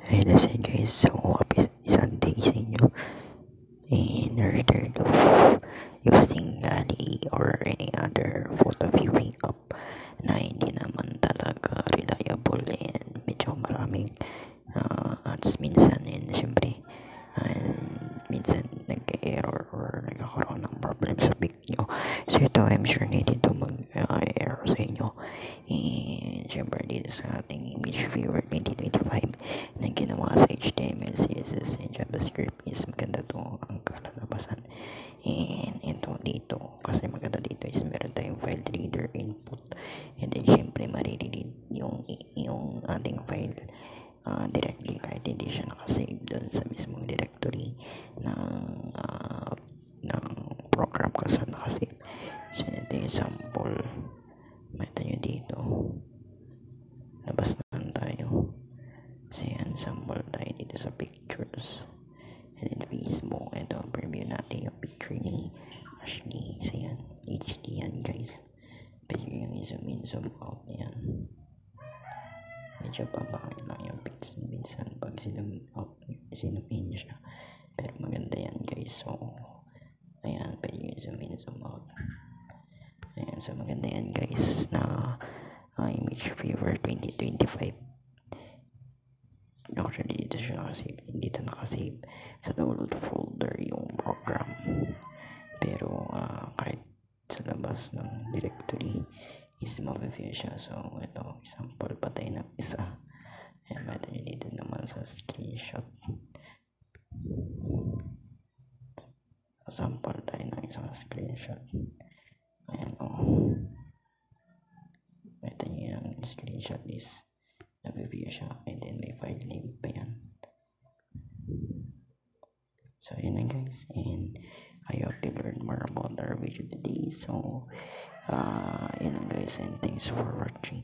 Ayun na siya guys, so happy Sunday sa inyo. In order to using Gally or any other photo viewing app na hindi naman talaga reliable and medyo maraming ads minsan, and syempre minsan nagka-error or nagkakaroon ng problem sa pic nyo. So ito, I'm sure needed to mag-error sa inyo. And syempre dito sa ating image viewer 2025 na ginawa sa HTML, CSS, and JavaScript is maganda to ang kalalabasan. And ito dito, kasi maganda dito is meron tayong file reader input, and then syempre mariread yung ating file directly kahit hindi siya nakasave doon sa mismong directory ng program kung saan nakasave. So ito yung sample, makita nyo dito, labas naman tayo. So yan, sample tayo dito sa pictures, and then Facebook. Ito, preview natin yung picture ni Ashley. So yan, HD yan guys, pwede yung zoom in, zoom out. Yan, medyo papakit lang yung pics minsan pag zoom out, zoom in siya, pero maganda yan guys. So ayan, pwede yung zoom in, zoom out. Ayan, so maganda yan guys na image viewer 2025. Actually dito siya nakasave, dito nakasave sa download folder yung program, pero kahit sa labas ng directory is ma-view siya. So ito, example pa tayo ng isa. Ayan, makita nyo dito naman sa screenshot, sample tayo ng isang screenshot. Ayan makita nyo yung screenshot is na-view siya, and then may file name pa yan. So yun na guys, and I hope you learned more about our video today. So yun lang guys, and thanks for watching.